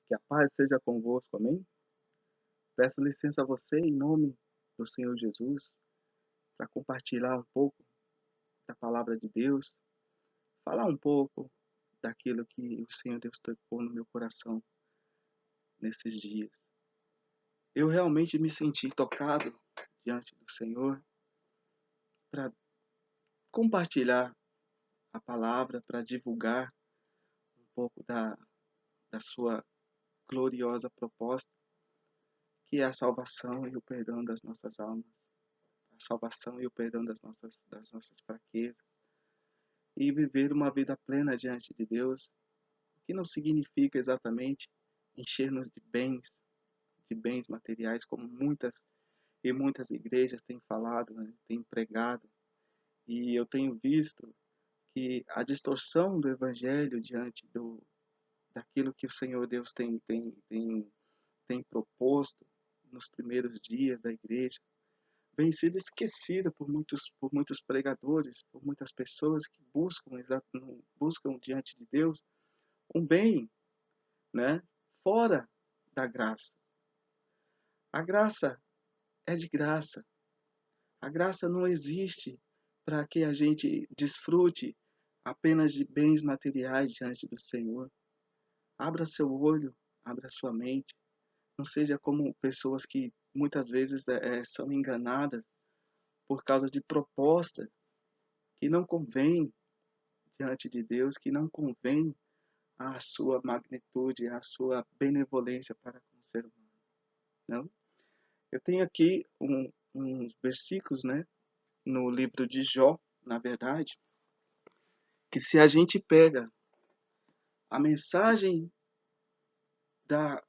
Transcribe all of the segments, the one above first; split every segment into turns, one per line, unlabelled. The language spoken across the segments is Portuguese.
Que a paz seja convosco, amém? Peço licença a você, em nome do Senhor Jesus, para compartilhar um pouco da palavra de Deus, falar um pouco daquilo que o Senhor Deus tocou no meu coração nesses dias. Eu realmente me senti tocado diante do Senhor para compartilhar a palavra, para divulgar um pouco da sua gloriosa proposta, que é a salvação e o perdão das nossas almas, a salvação e o perdão das nossas fraquezas, e viver uma vida plena diante de Deus, o que não significa exatamente encher-nos de bens materiais, como muitas igrejas têm falado, né, têm pregado, e eu tenho visto que a distorção do evangelho diante daquilo que o Senhor Deus tem proposto nos primeiros dias da igreja, vem sido esquecida por muitos pregadores, por muitas pessoas que buscam diante de Deus um bem, né, fora da graça. A graça é de graça. A graça não existe para que a gente desfrute apenas de bens materiais diante do Senhor. Abra seu olho, abra sua mente. Não seja como pessoas que muitas vezes são enganadas por causa de propostas que não convêm diante de Deus, que não convêm à sua magnitude, à sua benevolência para com o ser humano. Não? Eu tenho aqui uns versículos, né, no livro de Jó, na verdade, que se a gente pega a mensagem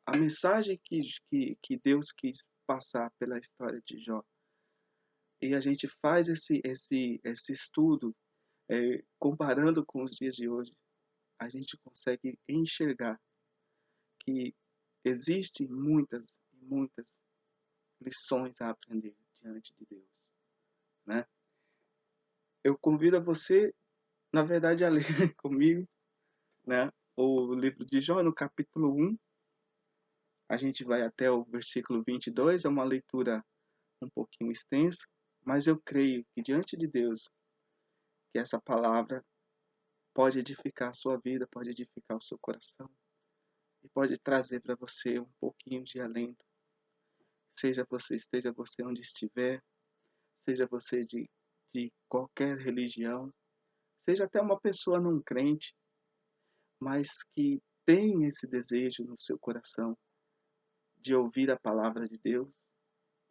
a mensagem que Deus quis passar pela história de Jó, e a gente faz esse estudo, comparando com os dias de hoje, a gente consegue enxergar que existem muitas lições a aprender diante de Deus, né? Eu convido a você, na verdade, a ler comigo, né, o livro de Jó, no capítulo 1. A gente vai até o versículo 22, é uma leitura um pouquinho extensa, mas eu creio que diante de Deus, que essa palavra pode edificar a sua vida, pode edificar o seu coração e pode trazer para você um pouquinho de alento. Esteja você onde estiver, seja você de qualquer religião, seja até uma pessoa não crente, mas que tem esse desejo no seu coração de ouvir a palavra de Deus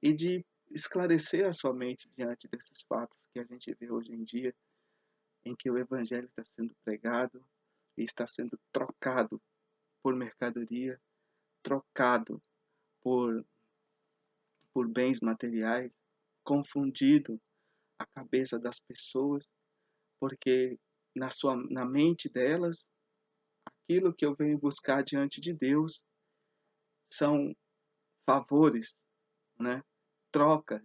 e de esclarecer a sua mente diante desses fatos que a gente vê hoje em dia, em que o evangelho está sendo pregado e está sendo trocado por mercadoria, trocado por, por bens materiais, confundido a cabeça das pessoas, porque na mente delas, aquilo que eu venho buscar diante de Deus são favores, né? Trocas.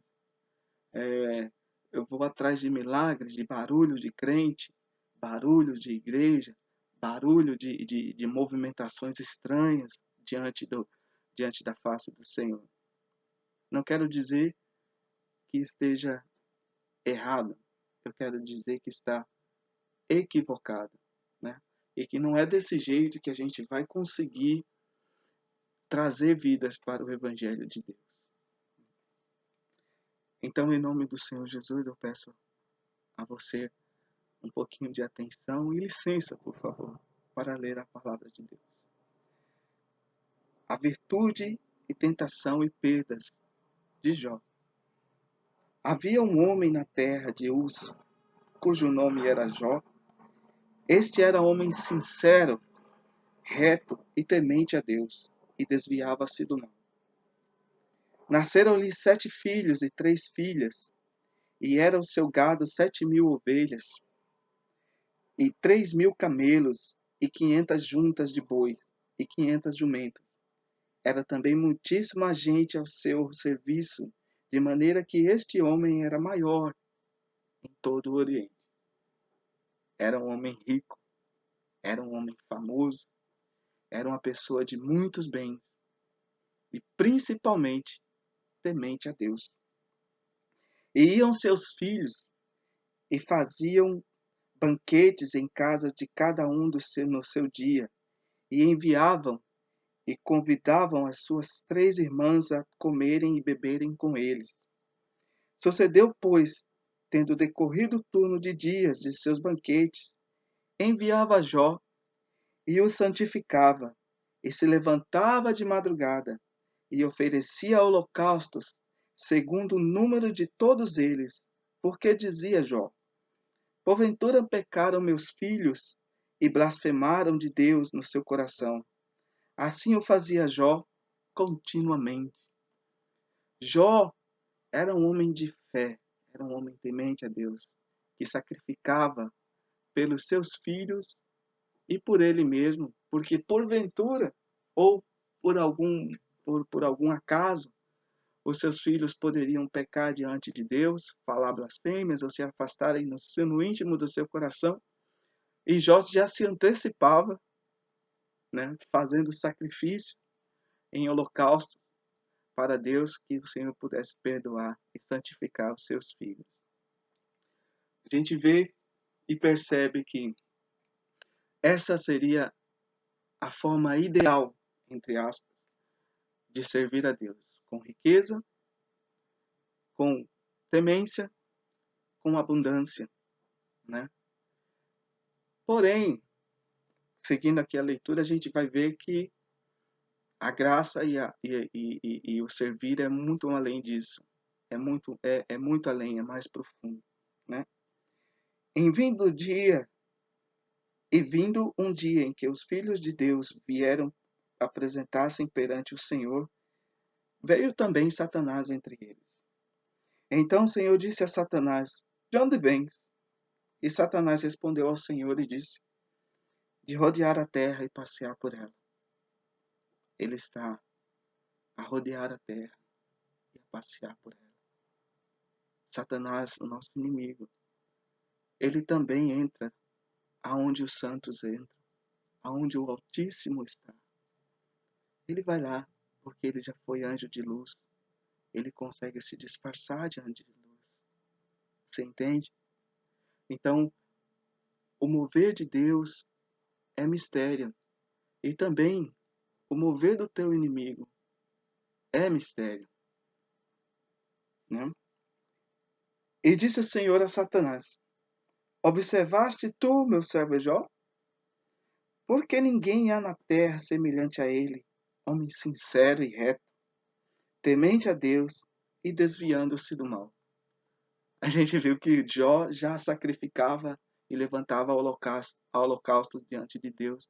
Eu vou atrás de milagres, de barulho de crente, barulho de igreja, barulho de movimentações estranhas diante da face do Senhor. Não quero dizer que esteja errado, eu quero dizer que está equivocado, né? E que não é desse jeito que a gente vai conseguir trazer vidas para o Evangelho de Deus. Então, em nome do Senhor Jesus, eu peço a você um pouquinho de atenção e licença, por favor, para ler a palavra de Deus. A virtude e tentação e perdas de Jó. Havia um homem na terra de Uz, cujo nome era Jó. Este era homem sincero, reto e temente a Deus, e desviava-se do mal. Nasceram-lhe 7 filhos e 3 filhas, e era o seu gado 7.000 ovelhas, e 3.000 camelos, e 500 juntas de boi, e 500 jumentas. Era também muitíssima gente ao seu serviço, de maneira que este homem era maior em todo o Oriente. Era um homem rico, era um homem famoso, era uma pessoa de muitos bens e principalmente temente a Deus. E iam seus filhos e faziam banquetes em casa de cada um no seu dia, e enviavam e convidavam as suas 3 irmãs a comerem e beberem com eles. Sucedeu, pois, tendo decorrido o turno de dias de seus banquetes, enviava Jó e o santificava, e se levantava de madrugada, e oferecia holocaustos, segundo o número de todos eles, porque dizia Jó: porventura pecaram meus filhos e blasfemaram de Deus no seu coração. Assim o fazia Jó continuamente. Jó era um homem de fé, era um homem temente a Deus, que sacrificava pelos seus filhos e por ele mesmo, porque porventura ou por algum acaso os seus filhos poderiam pecar diante de Deus, falar blasfêmias ou se afastarem no íntimo do seu coração. E Jó já se antecipava, né, fazendo sacrifício em holocausto para Deus, que o Senhor pudesse perdoar e santificar os seus filhos. A gente vê e percebe que essa seria a forma ideal, entre aspas, de servir a Deus, com riqueza, com temência, com abundância, né? Porém, seguindo aqui a leitura, a gente vai ver que a graça e o servir é muito além disso. É muito além, é mais profundo, né? Vindo um dia em que os filhos de Deus vieram apresentar-se perante o Senhor, veio também Satanás entre eles. Então o Senhor disse a Satanás: de onde vens? E Satanás respondeu ao Senhor e disse: de rodear a terra e passear por ela. Ele está a rodear a terra e a passear por ela. Satanás, o nosso inimigo, ele também entra aonde os santos entram, aonde o Altíssimo está. Ele vai lá, porque ele já foi anjo de luz. Ele consegue se disfarçar de anjo de luz. Você entende? Então, o mover de Deus é mistério. E também, o mover do teu inimigo é mistério, né? E disse o Senhor a Satanás: observaste tu, meu servo Jó? Porque ninguém há na terra semelhante a ele, homem sincero e reto, temente a Deus e desviando-se do mal. A gente viu que Jó já sacrificava e levantava holocaustos diante de Deus,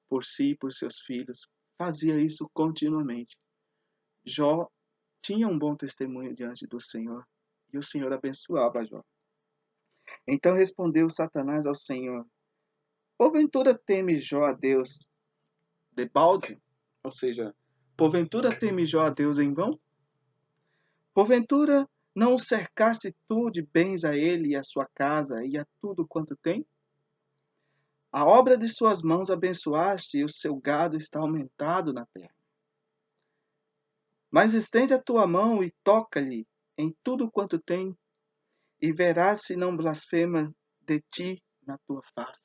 por si e por seus filhos. Fazia isso continuamente. Jó tinha um bom testemunho diante do Senhor, e o Senhor abençoava Jó. Então respondeu Satanás ao Senhor: porventura teme Jó a Deus debalde? Ou seja, porventura teme Jó a Deus em vão? Porventura não o cercaste tu de bens a ele e a sua casa e a tudo quanto tem? A obra de suas mãos abençoaste e o seu gado está aumentado na terra. Mas estende a tua mão e toca-lhe em tudo quanto tem, e verás se não blasfema de ti na tua face.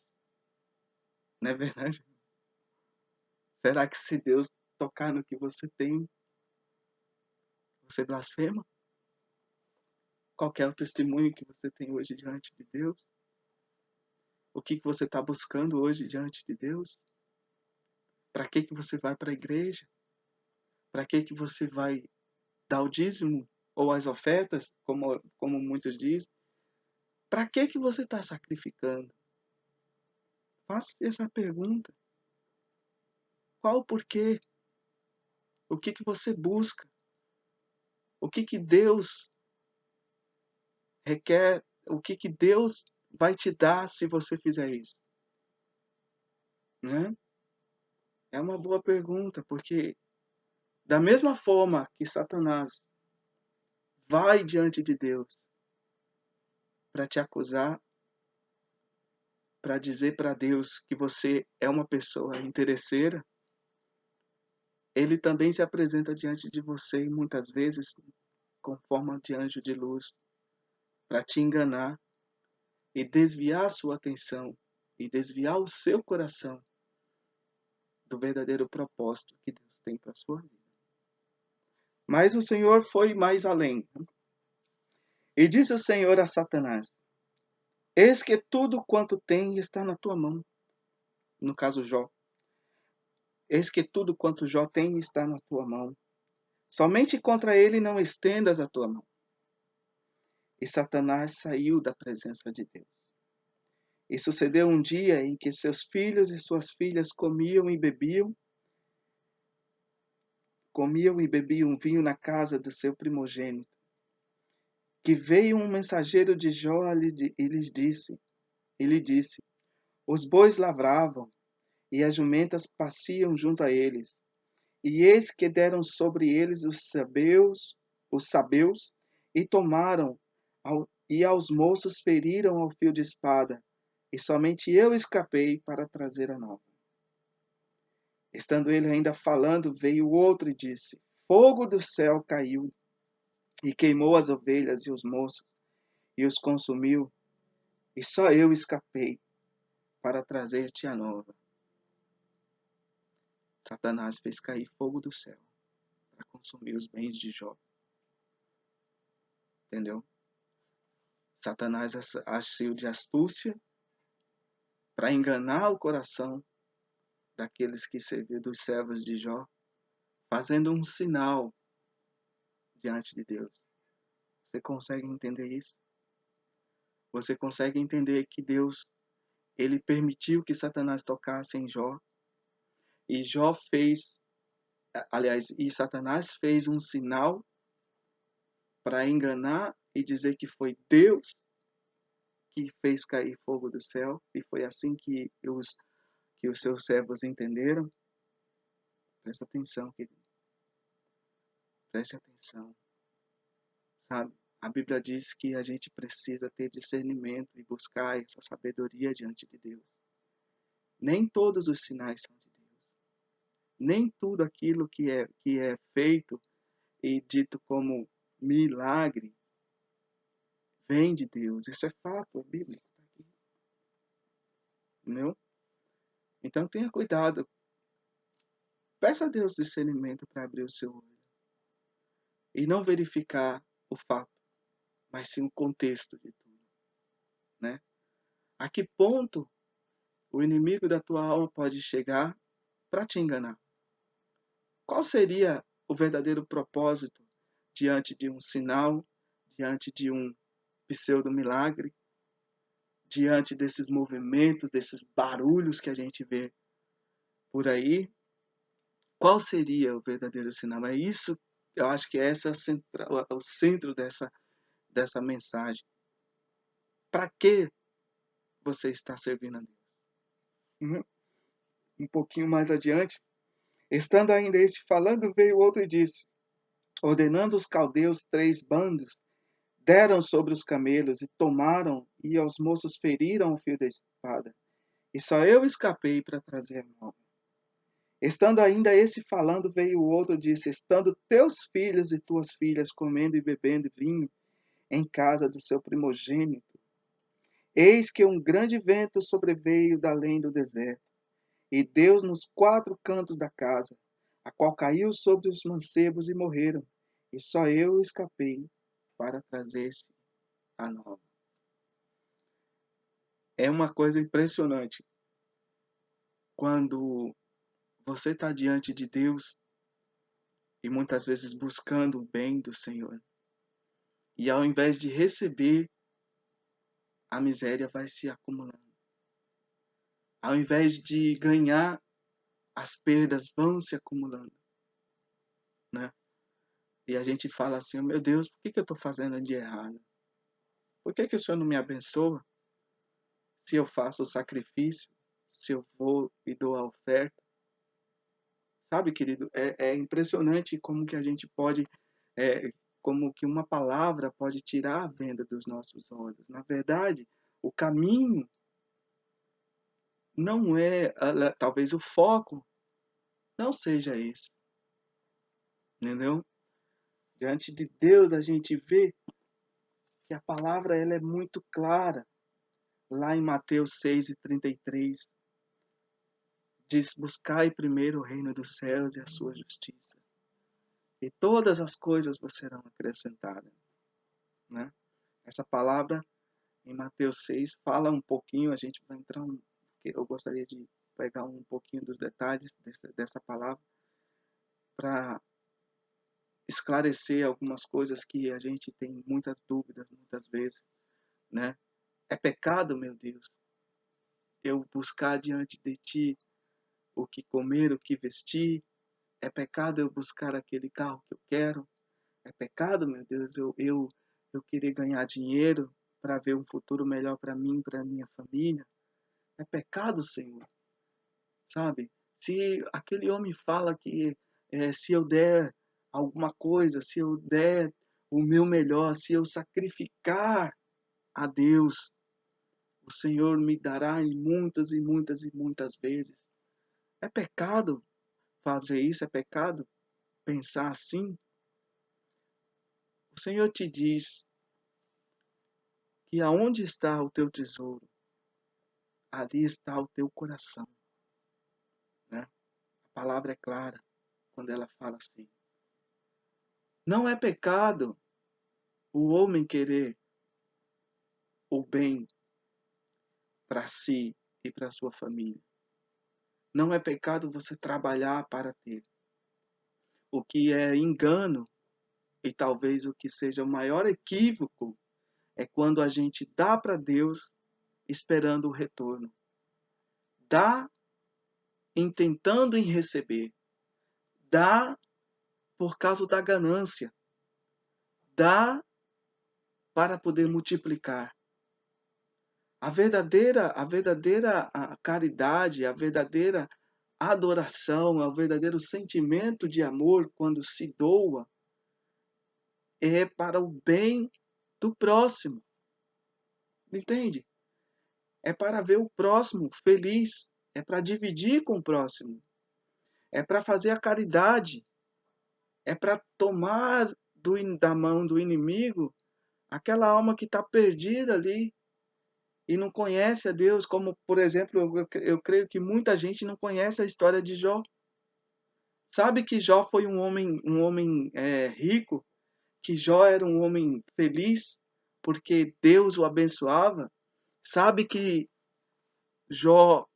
Não é verdade? Será que se Deus tocar no que você tem, você blasfema? Qual é o testemunho que você tem hoje diante de Deus? O que você está buscando hoje diante de Deus? Para que você vai para a igreja? Para que você vai dar o dízimo ou as ofertas, como muitos dizem? Para que você está sacrificando? Faça essa pergunta. Qual o porquê? O que você busca? O que Deus requer? O que Deus vai te dar se você fizer isso? Né? É uma boa pergunta, porque da mesma forma que Satanás vai diante de Deus para te acusar, para dizer para Deus que você é uma pessoa interesseira, ele também se apresenta diante de você e muitas vezes com forma de anjo de luz para te enganar e desviar a sua atenção e desviar o seu coração do verdadeiro propósito que Deus tem para a sua vida. Mas o Senhor foi mais além. E disse o Senhor a Satanás: Eis que tudo quanto tem está na tua mão. No caso, Jó. Eis que tudo quanto Jó tem está na tua mão. Somente contra ele não estendas a tua mão. E Satanás saiu da presença de Deus. E sucedeu um dia em que seus filhos e suas filhas comiam e bebiam vinho na casa do seu primogênito. Que veio um mensageiro de Jó e lhe disse: Os bois lavravam, e as jumentas pasciam junto a eles. E eis que deram sobre eles os sabeus, e tomaram, e aos moços feriram ao fio de espada, e somente eu escapei para trazer a nova. Estando ele ainda falando, veio outro e disse: Fogo do céu caiu, e queimou as ovelhas e os moços, e os consumiu, e só eu escapei para trazer-te a nova. Satanás fez cair fogo do céu para consumir os bens de Jó. Entendeu? Satanás agiu de astúcia para enganar o coração daqueles que serviam dos servos de Jó, fazendo um sinal diante de Deus. Você consegue entender isso? Você consegue entender que Deus, ele permitiu que Satanás tocasse em Jó, e Satanás fez um sinal para enganar e dizer que foi Deus que fez cair fogo do céu, e foi assim que os seus servos entenderam. Presta atenção, querido. Preste atenção. Sabe? A Bíblia diz que a gente precisa ter discernimento e buscar essa sabedoria diante de Deus. Nem todos os sinais são de Deus. Nem tudo aquilo que é feito e dito como milagre vem de Deus. Isso é fato, é bíblico. Entendeu? Então tenha cuidado. Peça a Deus discernimento para abrir o seu olho. E não verificar o fato, mas sim o contexto de tudo. Né? A que ponto o inimigo da tua alma pode chegar para te enganar? Qual seria o verdadeiro propósito diante de um sinal, diante de um pseudo-milagre, diante desses movimentos, desses barulhos que a gente vê por aí? Qual seria o verdadeiro sinal? É isso, eu acho que essa é o centro dessa mensagem. Para que você está servindo a Deus? Um pouquinho mais adiante, estando ainda este falando, veio outro e disse: ordenando os caldeus 3 bandos, deram sobre os camelos e tomaram, e aos moços feriram o fio da espada. E só eu escapei para trazer a nova. Estando ainda esse falando, veio o outro e disse: estando teus filhos e tuas filhas comendo e bebendo vinho em casa do seu primogênito, eis que um grande vento sobreveio da além do deserto, e deu nos 4 cantos da casa, a qual caiu sobre os mancebos e morreram, e só eu escapei para trazer-te a nova. É uma coisa impressionante quando você está diante de Deus e muitas vezes buscando o bem do Senhor, e ao invés de receber, a miséria vai se acumulando. Ao invés de ganhar, as perdas vão se acumulando, né? E a gente fala assim: oh, meu Deus, por que eu estou fazendo de errado? Por que o Senhor não me abençoa? Se eu faço o sacrifício, se eu vou e dou a oferta. Sabe, querido, é impressionante como que a gente pode, como que uma palavra pode tirar a venda dos nossos olhos. Na verdade, o caminho não é, talvez o foco não seja esse. entendeu? Diante de Deus a gente vê que a palavra ela é muito clara. Lá em Mateus 6:33 diz: buscai primeiro o reino dos céus e a sua justiça, e todas as coisas vos serão acrescentadas, né? Essa palavra em Mateus 6 fala um pouquinho, a gente vai entrar eu gostaria de pegar um pouquinho dos detalhes dessa palavra para esclarecer algumas coisas que a gente tem muitas dúvidas muitas vezes, né? É pecado, meu Deus, eu buscar diante de ti o que comer, o que vestir? É pecado eu buscar aquele carro que eu quero? É pecado, meu Deus, eu querer ganhar dinheiro para ver um futuro melhor para mim, para minha família? É pecado, Senhor, sabe? Se aquele homem fala que se eu der alguma coisa, se eu der o meu melhor, se eu sacrificar a Deus, o Senhor me dará em muitas e muitas e muitas vezes. É pecado fazer isso? É pecado pensar assim? O Senhor te diz que aonde está o teu tesouro, ali está o teu coração, né? A palavra é clara quando ela fala assim. Não é pecado o homem querer o bem para si e para sua família. Não é pecado você trabalhar para ter. O que é engano e talvez o que seja o maior equívoco é quando a gente dá para Deus esperando o retorno. Dá intentando em receber. Dá por causa da ganância. Dá para poder multiplicar. A verdadeira caridade, a verdadeira adoração, o verdadeiro sentimento de amor quando se doa é para o bem do próximo. Entende? É para ver o próximo feliz, é para dividir com o próximo, é para fazer a caridade, é para tomar da mão do inimigo aquela alma que está perdida ali e não conhece a Deus, como, por exemplo, eu creio que muita gente não conhece a história de Jó. Sabe que Jó foi um homem rico, que Jó era um homem feliz, porque Deus o abençoava. Sabe que Jó...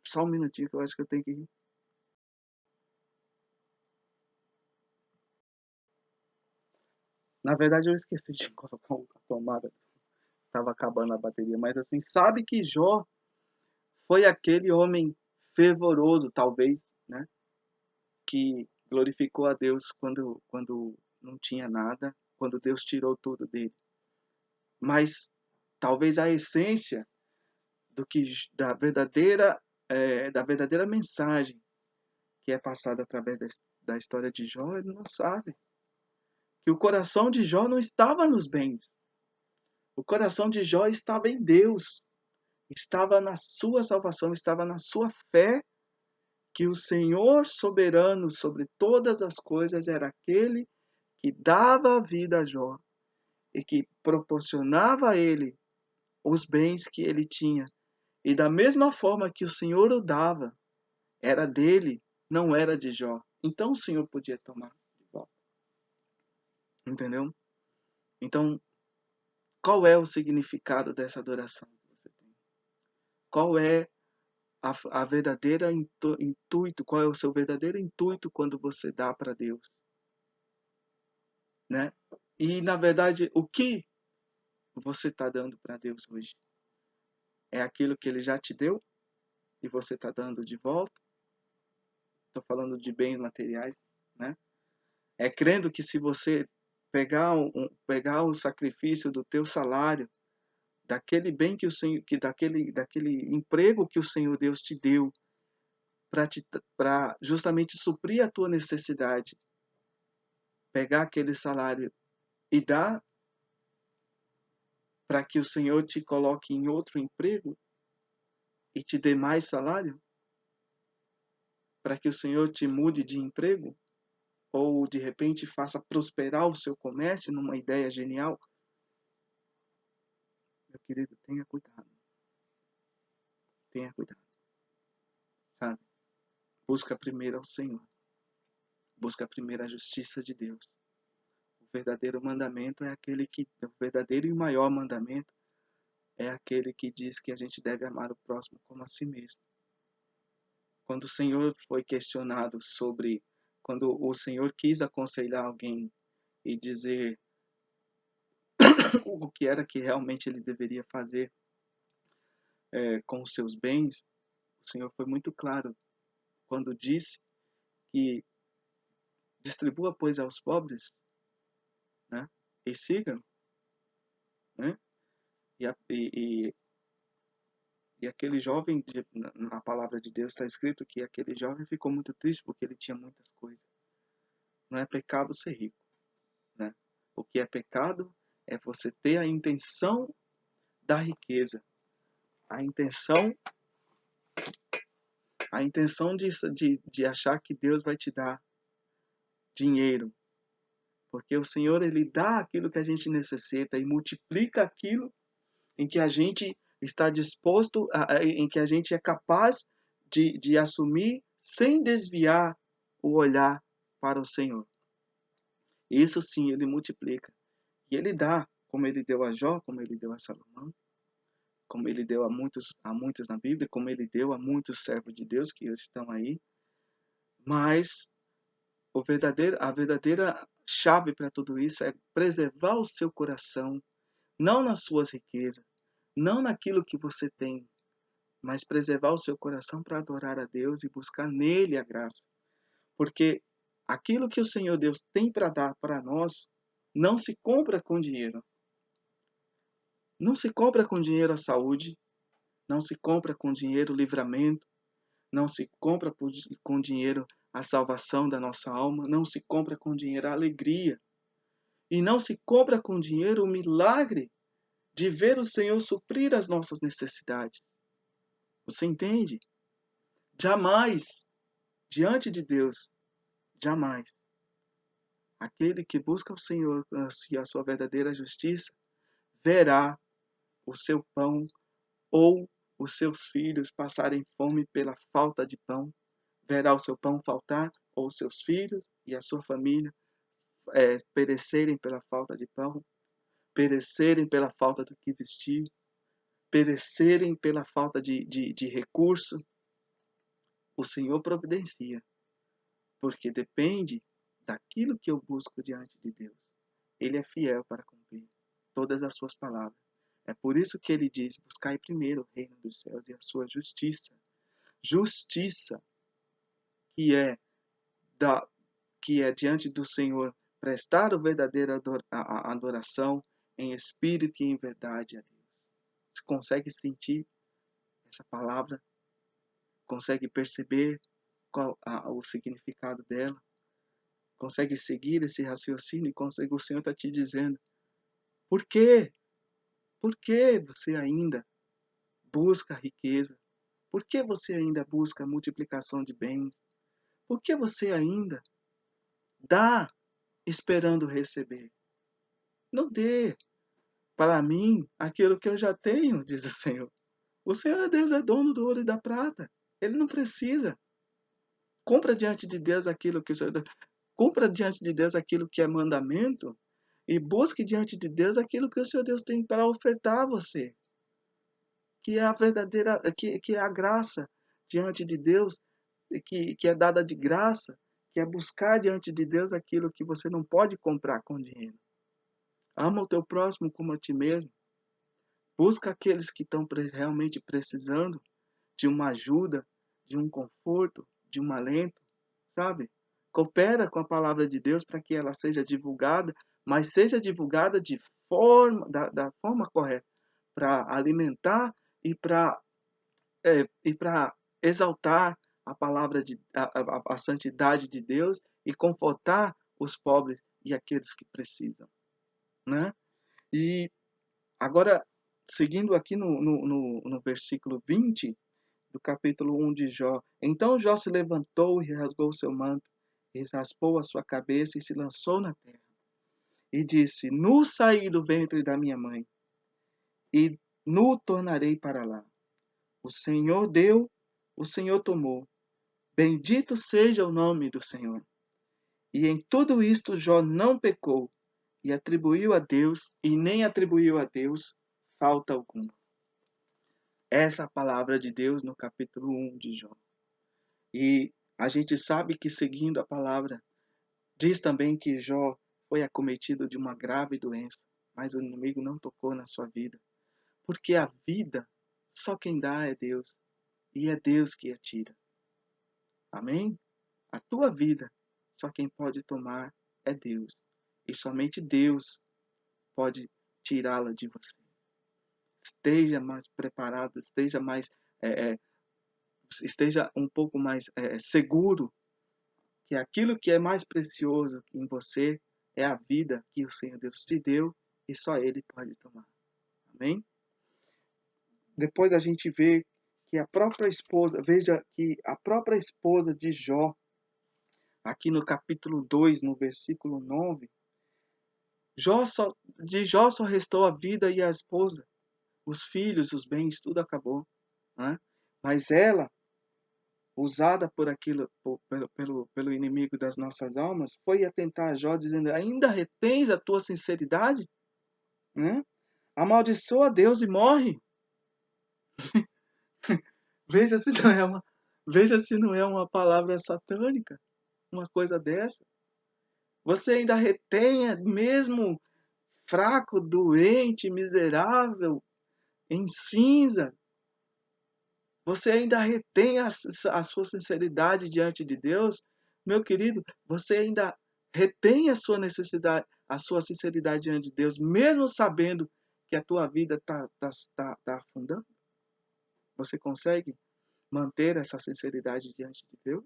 Só um minutinho que eu acho que eu tenho que ir. Na verdade, eu esqueci de colocar a tomada. Estava acabando a bateria. Mas assim, sabe que Jó foi aquele homem fervoroso, talvez, né? Que glorificou a Deus quando não tinha nada, quando Deus tirou tudo dele. Mas talvez a essência do que da verdadeira mensagem que é passada através da história de Jó, ele não sabe que o coração de Jó não estava nos bens. O coração de Jó estava em Deus, estava na sua salvação, estava na sua fé que o Senhor soberano sobre todas as coisas era aquele que dava a vida a Jó e que proporcionava a ele os bens que ele tinha. E da mesma forma que o Senhor o dava, era dele, não era de Jó. Então o Senhor podia tomar de volta. Entendeu? Então, qual é o significado dessa adoração que você tem? Qual é a verdadeira intuito? Qual é o seu verdadeiro intuito quando você dá para Deus? Né? E, na verdade, o que você está dando para Deus hoje? É aquilo que Ele já te deu e você está dando de volta? Estou falando de bens materiais, né? É crendo que se você pegar o sacrifício do teu salário, daquele bem que o Senhor, daquele emprego que o Senhor Deus te deu, para justamente suprir a tua necessidade, pegar aquele salário e dar para que o Senhor te coloque em outro emprego e te dê mais salário, para que o Senhor te mude de emprego, ou de repente faça prosperar o seu comércio numa ideia genial, meu querido, tenha cuidado. Tenha cuidado, sabe? Busca primeiro ao Senhor. Busca primeiro a justiça de Deus. O verdadeiro mandamento é aquele que, o verdadeiro e maior mandamento é aquele que diz que a gente deve amar o próximo como a si mesmo. Quando o Senhor foi questionado sobre, quando o Senhor quis aconselhar alguém e dizer o que era que realmente ele deveria fazer com os seus bens, o Senhor foi muito claro quando disse que distribua, pois, aos pobres, né? E sigam, né? E aquele jovem, na palavra de Deus está escrito que aquele jovem ficou muito triste porque ele tinha muitas coisas. Não é pecado ser rico, né? O que é pecado é você ter a intenção da riqueza, a intenção de achar que Deus vai te dar dinheiro, porque o Senhor ele dá aquilo que a gente necessita e multiplica aquilo em que a gente está disposto, em que a gente é capaz de assumir sem desviar o olhar para o Senhor. Isso sim, ele multiplica. E ele dá, como ele deu a Jó, como ele deu a Salomão, como ele deu a muitos na Bíblia, como ele deu a muitos servos de Deus que hoje estão aí. Mas a verdadeira chave para tudo isso é preservar o seu coração, não nas suas riquezas, não naquilo que você tem, mas preservar o seu coração para adorar a Deus e buscar nele a graça. Porque aquilo que o Senhor Deus tem para dar para nós não se compra com dinheiro. Não se compra com dinheiro a saúde, não se compra com dinheiro o livramento, não se compra com dinheiro a salvação da nossa alma, não se compra com dinheiro a alegria. E não se compra com dinheiro o milagre de ver o Senhor suprir as nossas necessidades. Você entende? Jamais, diante de Deus, jamais, aquele que busca o Senhor e a sua verdadeira justiça, verá o seu pão ou os seus filhos passarem fome pela falta de pão, verá o seu pão faltar ou os seus filhos e a sua família perecerem pela falta de pão, perecerem pela falta do que vestir, perecerem pela falta de recurso. O Senhor providencia, porque depende daquilo que eu busco diante de Deus. Ele é fiel para cumprir todas as suas palavras. É por isso que ele diz, buscai primeiro o reino dos céus e a sua justiça. Justiça, que é, que é diante do Senhor, prestar a verdadeira adoração em espírito e em verdade a Deus. Você consegue sentir essa palavra? Consegue perceber qual o significado dela? Consegue seguir esse raciocínio? O Senhor está te dizendo, por quê? Por que você ainda busca riqueza? Por que você ainda busca multiplicação de bens? Por que você ainda dá esperando receber? Não dê para mim aquilo que eu já tenho, diz o Senhor. O Senhor Deus é dono do ouro e da prata. Ele não precisa. Compra diante de Deus aquilo que o Senhor... Compra diante de Deus aquilo que é mandamento e busque diante de Deus aquilo que o Senhor Deus tem para ofertar a você. Que é a verdadeira, que é a graça diante de Deus, que é dada de graça, que é buscar diante de Deus aquilo que você não pode comprar com dinheiro. Ama o teu próximo como a ti mesmo. Busca aqueles que estão realmente precisando de uma ajuda, de um conforto, de um alento, sabe? Coopera com a palavra de Deus para que ela seja divulgada, mas seja divulgada da forma correta, para alimentar e para exaltar a palavra a santidade de Deus e confortar os pobres e aqueles que precisam, né? E agora, seguindo aqui no versículo 20 do capítulo 1 de Jó. Então Jó se levantou e rasgou seu manto e raspou a sua cabeça e se lançou na terra. E disse: Nu saí do ventre da minha mãe, e nu tornarei para lá. O Senhor deu, o Senhor tomou. Bendito seja o nome do Senhor. E em tudo isto Jó não pecou, e atribuiu a Deus, e nem atribuiu a Deus falta alguma. Essa é a palavra de Deus no capítulo 1 de Jó. E a gente sabe que, seguindo a palavra, diz também que Jó foi acometido de uma grave doença, mas o inimigo não tocou na sua vida. Porque a vida, só quem dá é Deus, e é Deus que a tira. Amém? A tua vida, só quem pode tomar é Deus. E somente Deus pode tirá-la de você. Esteja mais preparado, esteja um pouco mais seguro que aquilo que é mais precioso em você é a vida que o Senhor Deus te deu e só Ele pode tomar. Amém? Depois a gente vê que a própria esposa, veja que a própria esposa de Jó, aqui no capítulo 2, no versículo 9, de Jó só restou a vida e a esposa, os filhos, os bens, tudo acabou. Né? Mas ela, usada pelo inimigo das nossas almas, foi atentar a Jó dizendo: ainda retens a tua sinceridade? Né? Amaldiçoa Deus e morre. Veja se não é veja se não é uma palavra satânica, uma coisa dessa. Você ainda retém, mesmo fraco, doente, miserável, em cinza, você ainda retém a sua sinceridade diante de Deus, meu querido, você ainda retém a sua necessidade, a sua sinceridade diante de Deus, mesmo sabendo que a tua vida tá afundando? Você consegue manter essa sinceridade diante de Deus?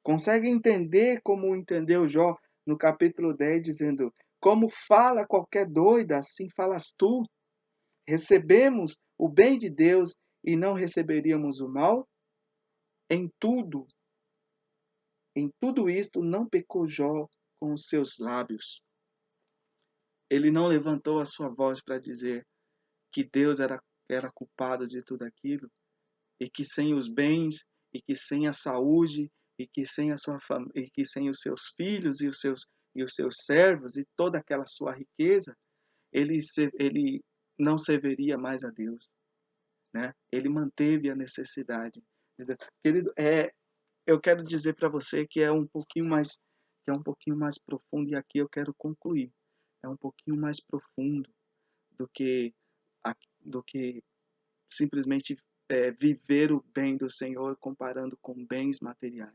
Consegue entender como entendeu Jó no capítulo 10, dizendo: como fala qualquer doida, assim falas tu. Recebemos o bem de Deus e não receberíamos o mal? Em tudo isto não pecou Jó com os seus lábios. Ele não levantou a sua voz para dizer que Deus era culpado de tudo aquilo e que sem os bens e que sem a saúde e que sem a sua e que sem os seus filhos e os seus servos e toda aquela sua riqueza, ele não serviria mais a Deus, né? Ele manteve a necessidade. Querido, eu quero dizer para você que é um pouquinho mais profundo, e aqui eu quero concluir. É um pouquinho mais profundo do que do que simplesmente viver o bem do Senhor comparando com bens materiais.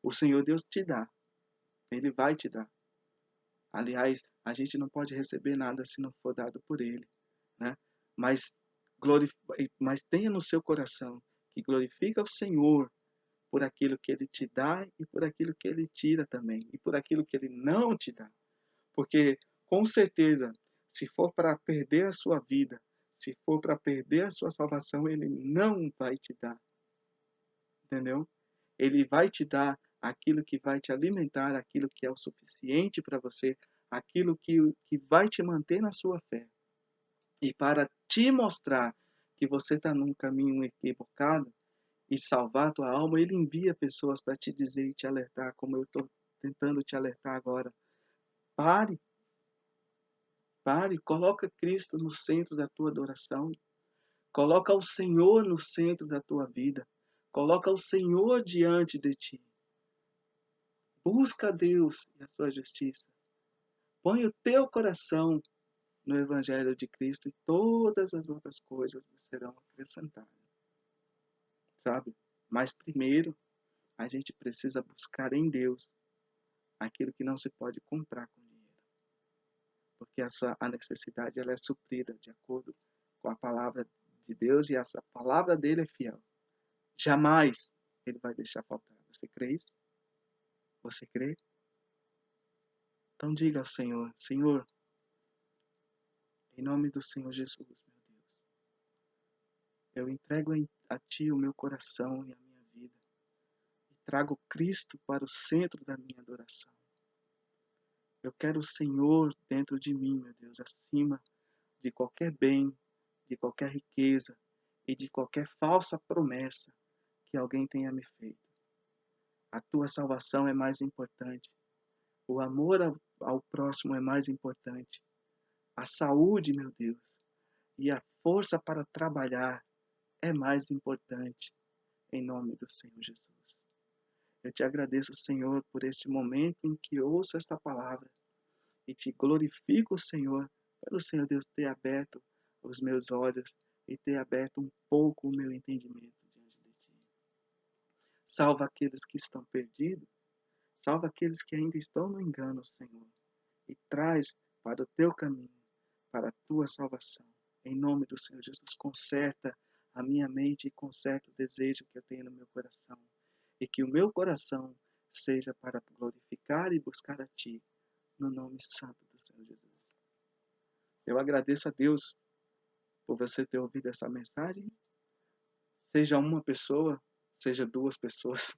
O Senhor Deus te dá, Ele vai te dar. Aliás, a gente não pode receber nada se não for dado por Ele, né? Mas, mas tenha no seu coração que glorifica o Senhor por aquilo que Ele te dá e por aquilo que Ele tira também, e por aquilo que Ele não te dá. Porque, com certeza, se for para perder a sua vida, se for para perder a sua salvação, Ele não vai te dar. Entendeu? Ele vai te dar aquilo que vai te alimentar, aquilo que é o suficiente para você, aquilo que vai te manter na sua fé. E para te mostrar que você está num caminho equivocado e salvar a tua alma, Ele envia pessoas para te dizer e te alertar, como eu estou tentando te alertar agora. Pare, coloca Cristo no centro da tua adoração. Coloca o Senhor no centro da tua vida. Coloca o Senhor diante de ti. Busca Deus e a sua justiça. Põe o teu coração no Evangelho de Cristo e todas as outras coisas serão acrescentadas. Sabe? Mas primeiro, a gente precisa buscar em Deus aquilo que não se pode comprar com dinheiro. Porque a necessidade ela é suprida de acordo com a palavra de Deus, e essa palavra dele é fiel. Jamais ele vai deixar faltar. Você crê isso? Você crê? Então diga ao Senhor: Senhor, em nome do Senhor Jesus, meu Deus, eu entrego a Ti o meu coração e a minha vida. trago Cristo para o centro da minha adoração. Eu quero o Senhor dentro de mim, meu Deus, acima de qualquer bem, de qualquer riqueza e de qualquer falsa promessa que alguém tenha me feito. A tua salvação é mais importante. O amor ao próximo é mais importante. A saúde, meu Deus, e a força para trabalhar é mais importante. Em nome do Senhor Jesus. Eu te agradeço, Senhor, por este momento em que ouço essa palavra e te glorifico, Senhor, pelo Senhor Deus ter aberto os meus olhos e ter aberto um pouco o meu entendimento diante de ti. Salva aqueles que estão perdidos, salva aqueles que ainda estão no engano, Senhor, e traz para o teu caminho, para a tua salvação. Em nome do Senhor Jesus, conserta a minha mente e conserta o desejo que eu tenho no meu coração. E que o meu coração seja para glorificar e buscar a ti, no nome santo do Senhor Jesus. Eu agradeço a Deus por você ter ouvido essa mensagem. Seja uma pessoa, seja duas pessoas,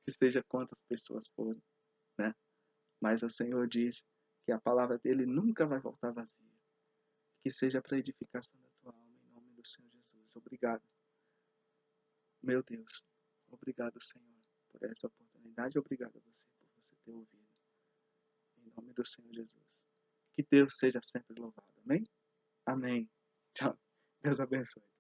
que seja quantas pessoas forem, né? Mas o Senhor diz que a palavra dele nunca vai voltar vazia. Que seja para a edificação da tua alma, em nome do Senhor Jesus. Obrigado, meu Deus. Obrigado, Senhor, por essa oportunidade. Obrigado a você por você ter ouvido. Em nome do Senhor Jesus. Que Deus seja sempre louvado. Amém? Amém. Tchau. Deus abençoe.